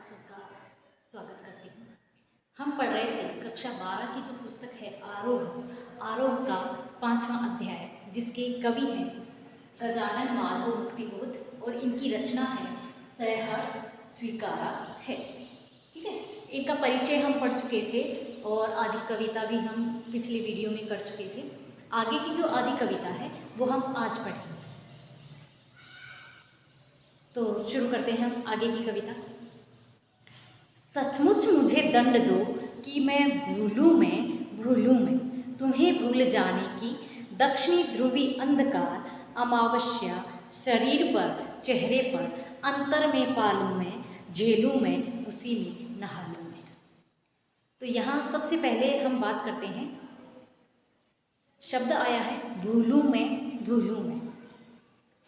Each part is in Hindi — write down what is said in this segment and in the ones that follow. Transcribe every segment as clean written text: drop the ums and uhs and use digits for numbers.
आप सबका स्वागत करती हूँ। हम पढ़ रहे थे कक्षा 12 की जो पुस्तक है आरोह का 5वां अध्याय, जिसके कवि हैं गजानन माधव मुक्तिबोध और इनकी रचना है सहर्ष स्वीकारा है। ठीक है, इनका परिचय हम पढ़ चुके थे और आदि कविता भी हम पिछले वीडियो में कर चुके थे। आगे की जो आदि कविता है वो हम आज पढ़ेंगे। तो शुरू करते हैं हम आगे की कविता। सचमुच मुझे दंड दो कि मैं भूलूं मैं तुम्हें भूल जाने की दक्षिणी ध्रुवी अंधकार अमावस्या शरीर पर चेहरे पर अंतर में पालूं मैं झेलूं मैं उसी में नहा लूं मैं। तो यहाँ सबसे पहले हम बात करते हैं, शब्द आया है भूलूं मैं।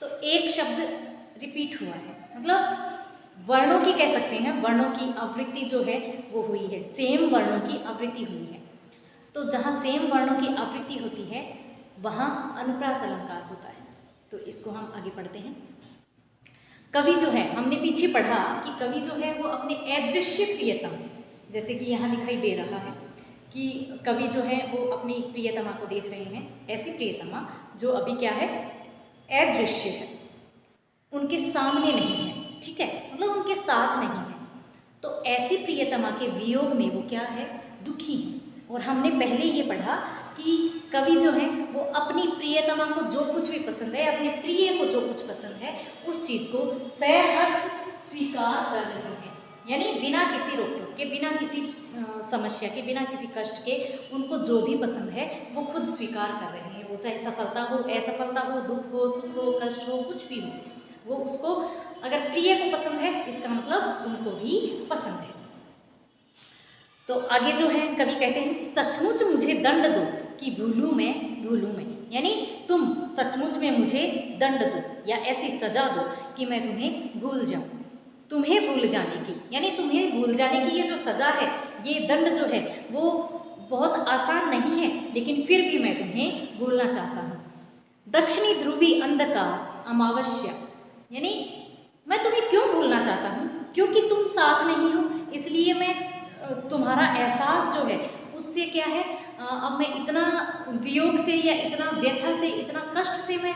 तो एक शब्द रिपीट हुआ है, मतलब वर्णों की कह सकते हैं, वर्णों की आवृत्ति जो है वो हुई है, सेम वर्णों की आवृत्ति हुई है। तो जहाँ सेम वर्णों की आवृत्ति होती है वहाँ अनुप्रास अलंकार होता है। तो इसको हम आगे पढ़ते हैं। कवि जो है, हमने पीछे पढ़ा कि कवि जो है वो अपने अदृश्य प्रियतम, जैसे कि यहाँ दिखाई दे रहा है कि कवि जो है वो अपनी प्रियतमा को देख रहे हैं, ऐसी प्रियतमा जो अभी क्या है, अदृश्य है, उनके सामने नहीं है। ठीक है, मतलब उनके साथ नहीं है। तो ऐसी प्रियतमा के वियोग में वो क्या है, दुखी है। और हमने पहले ये पढ़ा कि कवि जो है वो अपनी प्रियतमा को जो कुछ भी पसंद है, अपने प्रिय को जो कुछ पसंद है, उस चीज को सहर्ष स्वीकार कर रहे हैं, यानी बिना किसी रोक टोक के, बिना किसी समस्या के, बिना किसी कष्ट के, उनको जो भी पसंद है वो खुद स्वीकार कर रहे हैं। वो चाहे सफलता हो, असफलता हो, दुख हो, सुख हो, कष्ट हो, कुछ भी हो, वो उसको, अगर प्रिय को पसंद है इसका मतलब उनको भी पसंद है। तो आगे जो है कवि कहते हैं, सचमुच मुझे दंड दो कि भूलूं मैं, यानी तुम सचमुच में मुझे दंड दो या ऐसी सजा दो कि मैं तुम्हें भूल जाऊं। तुम्हें भूल जाने की, यानी तुम्हें भूल जाने की ये जो सजा है, ये दंड जो है वो बहुत आसान नहीं है, लेकिन फिर भी मैं तुम्हें भूलना चाहता हूँ। दक्षिणी ध्रुवी अंधकार अमावस्या, यानी मैं तुम्हें क्यों भूलना चाहता हूँ, क्योंकि तुम साथ नहीं हो, इसलिए मैं तुम्हारा एहसास जो है उससे क्या है, अब मैं इतना वियोग से या इतना व्यथा से, इतना कष्ट से मैं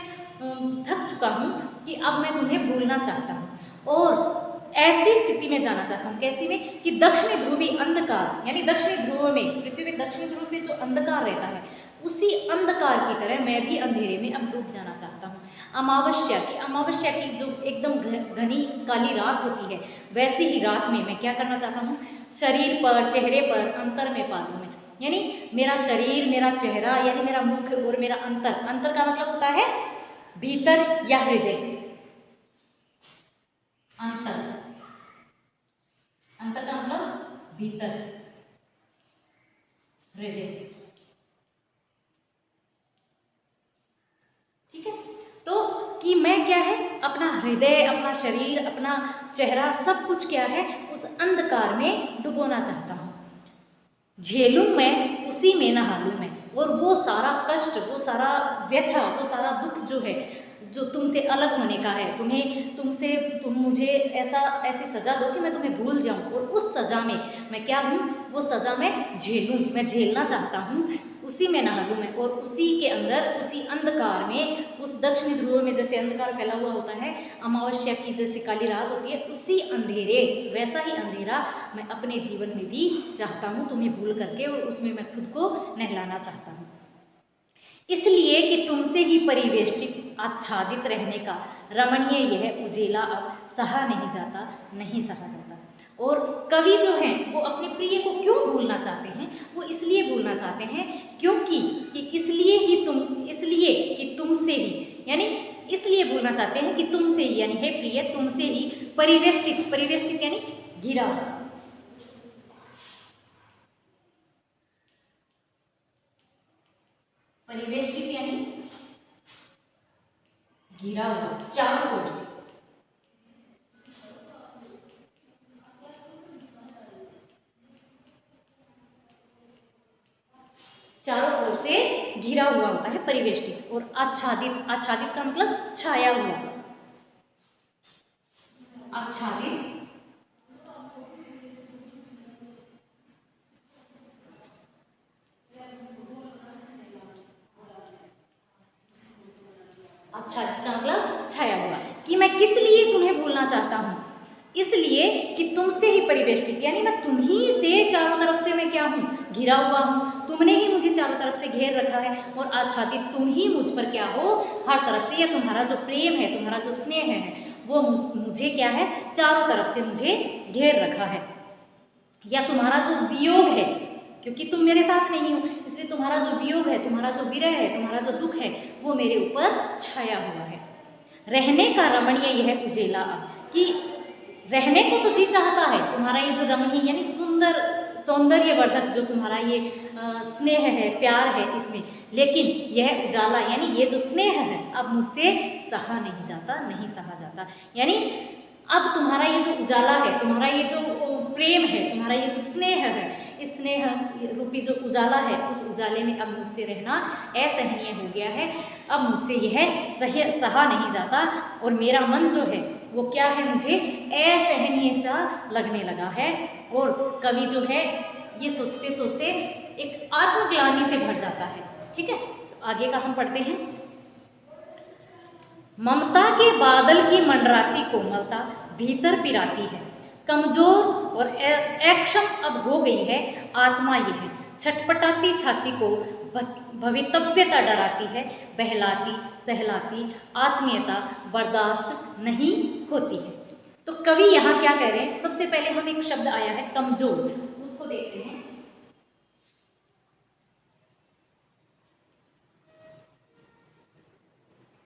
थक चुका हूँ कि अब मैं तुम्हें भूलना चाहता हूँ और ऐसी स्थिति में जाना चाहता हूँ। कैसी में कि दक्षिणी ध्रुवी अंधकार, यानी दक्षिणी ध्रुव में, पृथ्वी में दक्षिणी ध्रुव में जो अंधकार रहता है, उसी अंधकार की तरह मैं भी अंधेरे में अब डूब जाना चाहता हूँ। अमावस्या की जो एकदम घनी काली रात होती है, वैसी ही रात में मैं क्या करना चाहता हूँ, शरीर पर चेहरे पर अंतर में पालूं मैं, यानी मेरा शरीर, मेरा चेहरा, यानी मेरा मुख और मेरा अंतर का मतलब होता है भीतर या हृदय। अंतर का मतलब भीतर, हृदय। ठीक है, तो कि मैं क्या है, अपना हृदय, अपना शरीर, अपना चेहरा, सब कुछ क्या है, उस अंधकार में डुबोना चाहता हूँ। झेलूं मैं उसी में नहा लूं मैं, और वो सारा कष्ट, वो सारा व्यथा, वो सारा दुख जो है, जो तुमसे अलग होने का है, तुम मुझे ऐसी सजा दो कि मैं तुम्हें भूल जाऊं, और उस सजा में मैं क्या हूँ, वो सजा मैं झेलूं, मैं झेलना चाहता हूँ, उसी में नहा लूं मैं। और उसी के अंदर, उसी अंधकार में, उस दक्षिणी ध्रुव में जैसे अंधकार फैला हुआ होता है, अमावस्या की जैसे काली रात होती है, उसी अंधेरे, वैसा ही अंधेरा मैं अपने जीवन में भी चाहता हूँ, तुम्हें भूल करके, और उसमें मैं खुद को नहलाना चाहता हूँ। इसलिए कि तुमसे ही परिवेष्टित आच्छादित रहने का रमणीय यह उजेला अब सहा नहीं जाता। और कवि जो हैं वो अपने प्रिय को क्यों भूलना चाहते हैं, वो इसलिए भूलना चाहते हैं क्योंकि कि इसलिए कि तुमसे ही, यानी इसलिए भूलना चाहते हैं कि तुमसे ही, यानी हे प्रिय, तुमसे ही परिवेष्टित यानी घिरा, परिवेष्टित यानी घिरा हुआ, चारों ओर, चारों ओर से घिरा हुआ होता है परिवेष्टित। और आच्छादित का मतलब छाया हुआ, आच्छादित आच्छादित का मतलब छाया हुआ, कि मैं किस लिए तुम्हें भूलना चाहता हूँ, इसलिए कि तुमसे ही परिवेष्टित, यानी मैं तुम ही से चारों तरफ से मैं क्या हूँ, घिरा हुआ हूँ, तुमने ही मुझे चारों तरफ से घेर रखा है, और आच्छादित तुम ही मुझ पर क्या हो, हर तरफ से, या तुम्हारा जो प्रेम है, तुम्हारा जो स्नेह है, वो मुझे क्या है, चारों तरफ से मुझे घेर रखा है। या तुम्हारा जो वियोग है, क्योंकि तुम मेरे साथ नहीं हो, इसलिए तुम्हारा जो वियोग है, तुम्हारा जो विरह है, तुम्हारा जो दुख है, वो मेरे ऊपर छाया हुआ है। रहने का रमणीय यह उजेला, कि रहने को तो जी चाहता है, तुम्हारा ये जो रमणीय यानी सुंदर सौंदर्यवर्धक जो तुम्हारा ये स्नेह है, प्यार है इसमें, लेकिन यह उजाला यानी ये जो स्नेह है अब मुझसे सहा नहीं जाता, नहीं सहा जाता। यानी अब तुम्हारा ये जो उजाला है, तुम्हारा ये जो प्रेम है, तुम्हारा ये जो स्नेह है, इस स्नेह रूपी जो उजाला है, उस उजाले में अब मुझसे रहना असहनीय हो गया है, अब मुझसे यह सहा नहीं जाता, और मेरा मन जो है वो क्या है, मुझे असहनीय सा लगने लगा है। और कवि जो है ये सोचते सोचते एक आत्मग्लानि से भर जाता है। ठीक है, तो आगे का हम पढ़ते हैं। ममता के बादल की मंडराती कोमलता भीतर पिराती है, कमजोर और अक्षम अब हो गई है आत्मा यह, छटपटाती छाती को भवितव्यता डराती है, बहलाती सहलाती आत्मीयता बर्दाश्त नहीं होती है। तो कवि यहाँ क्या कह रहे हैं, सबसे पहले हम एक शब्द आया है कमजोर, उसको देखते हैं।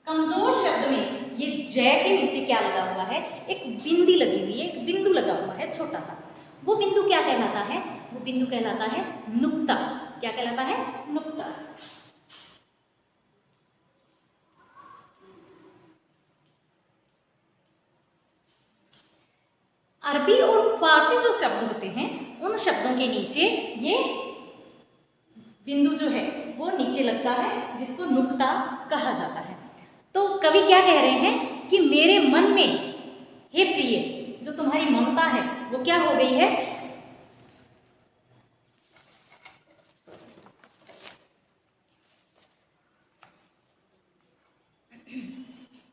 कमजोर शब्द में ये जय के नीचे क्या लगा हुआ है, एक बिंदी लगी हुई है, एक बिंदु लगा हुआ है छोटा सा। वो बिंदु क्या कहलाता है, वो बिंदु कहलाता है नुक्ता। क्या कहलाता है, नुक्ता। अरबी और फारसी जो शब्द होते हैं उन शब्दों के नीचे ये बिंदु जो है वो नीचे लगता है, जिसको नुक्ता कहा जाता है। तो कवि क्या कह रहे हैं कि मेरे मन में हे प्रिय, जो तुम्हारी ममता है वो क्या हो गई है,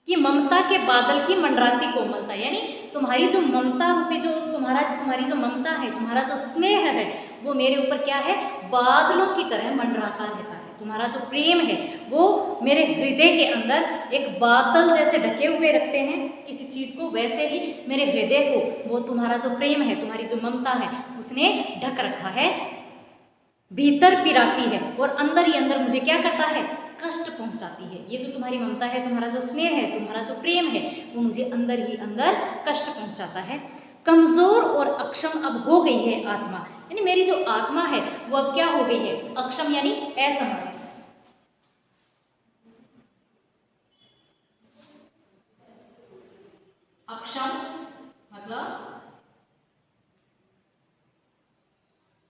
कि ममता के बादल की मंडराती कोमलता, यानी तुम्हारी जो ममता रूपी जो तुम्हारी जो ममता है, तुम्हारा जो स्नेह है, वो मेरे ऊपर क्या है, बादलों की तरह मंडराता रहता है। तुम्हारा जो प्रेम है वो मेरे हृदय के अंदर एक बादल जैसे ढके हुए रखते हैं किसी चीज को, वैसे ही मेरे हृदय को वो तुम्हारा जो प्रेम है, तुम्हारी जो ममता है, उसने ढक रखा है, भीतर पिराती है, और अंदर ही अंदर मुझे क्या करता है, कष्ट पहुंचाती है। ये जो तुम्हारी ममता है, तुम्हारा जो स्नेह है, तुम्हारा जो प्रेम है, वो मुझे अंदर ही अंदर कष्ट पहुंचाता है। कमजोर और अक्षम अब हो गई है आत्मा, यानी मेरी जो आत्मा है वो अब क्या हो गई है, अक्षम यानी असमर्थ। अक्षम मतलब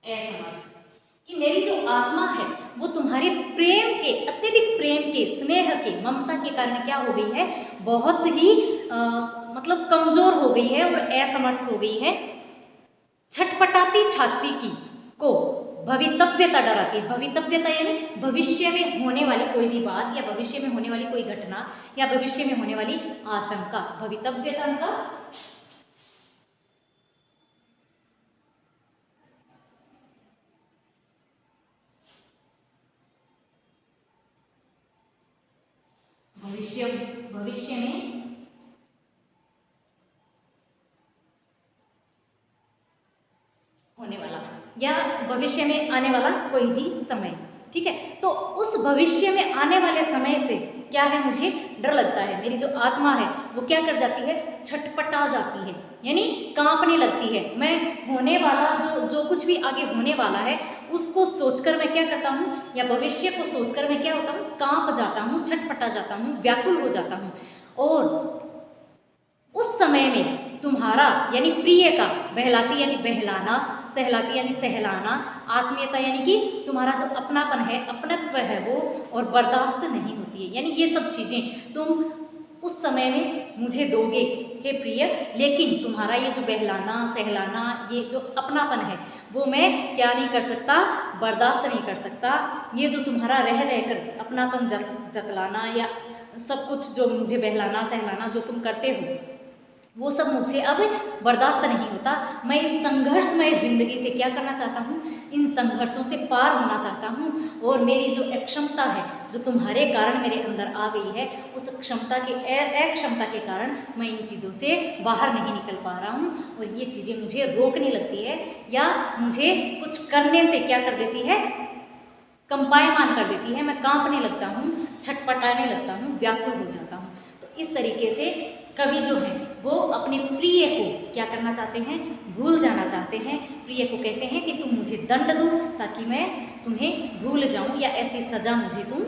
असमर्थ, कि मेरी जो आत्मा है वो तुम्हारे प्रेम के, अत्यधिक प्रेम के, स्नेह के, ममता के कारण क्या हो गई है, बहुत ही मतलब कमजोर हो गई है और असमर्थ हो गई है। छटपटाती छाती की को भवितव्यता डराती है। भवितव्यता यानी भविष्य में होने वाली कोई भी बात, या भविष्य में होने वाली कोई घटना, या भविष्य में होने वाली आशंका। भवितव्यता मतलब भविष्य में होने वाला, या भविष्य में आने वाला कोई भी समय। ठीक है, तो उस भविष्य में आने वाले समय से क्या है, मुझे डर लगता है। मेरी जो आत्मा है वो क्या कर जाती है, छटपटा जाती है, यानी कांपने लगती है। मैं होने वाला जो कुछ भी आगे होने वाला है उसको सोचकर मैं क्या करता हूँ, या भविष्य को सोचकर मैं क्या होता हूँ, कांप जाता हूँ, छटपटा जाता हूँ, व्याकुल हो जाता हूँ। और उस समय में तुम्हारा यानी प्रिय का, बहलाती यानी बहलाना, सहलाती यानी सहलाना, आत्मीयता यानी कि तुम्हारा जो अपनापन है, अपनत्व है वो, और बर्दाश्त नहीं होती है, यानी ये सब चीज़ें तुम उस समय में मुझे दोगे हे प्रिय, लेकिन तुम्हारा ये जो बहलाना सहलाना, ये जो अपनापन है वो मैं क्या नहीं कर सकता, बर्दाश्त नहीं कर सकता। ये जो तुम्हारा रह रहकर अपनापन जतलाना या सब कुछ जो मुझे बहलाना सहलाना जो तुम करते हो वो सब मुझसे अब बर्दाश्त नहीं होता। मैं इस संघर्षमय ज़िंदगी से क्या करना चाहता हूँ, इन संघर्षों से पार होना चाहता हूँ और मेरी जो अक्षमता है जो तुम्हारे कारण मेरे अंदर आ गई है उस क्षमता के अक्षमता के कारण मैं इन चीज़ों से बाहर नहीं निकल पा रहा हूँ और ये चीज़ें मुझे रोकने लगती है या मुझे कुछ करने से क्या कर देती है, कंपायमान कर देती है। मैं कांपने लगता हूँ, छटपटाने लगता हूँ, व्याकुल हो जाता हूँ। तो इस तरीके से कवि जो हैं वो अपने प्रिय को क्या करना चाहते हैं, भूल जाना चाहते हैं। प्रिय को कहते हैं कि तुम मुझे दंड दो ताकि मैं तुम्हें भूल जाऊं या ऐसी सज़ा मुझे तुम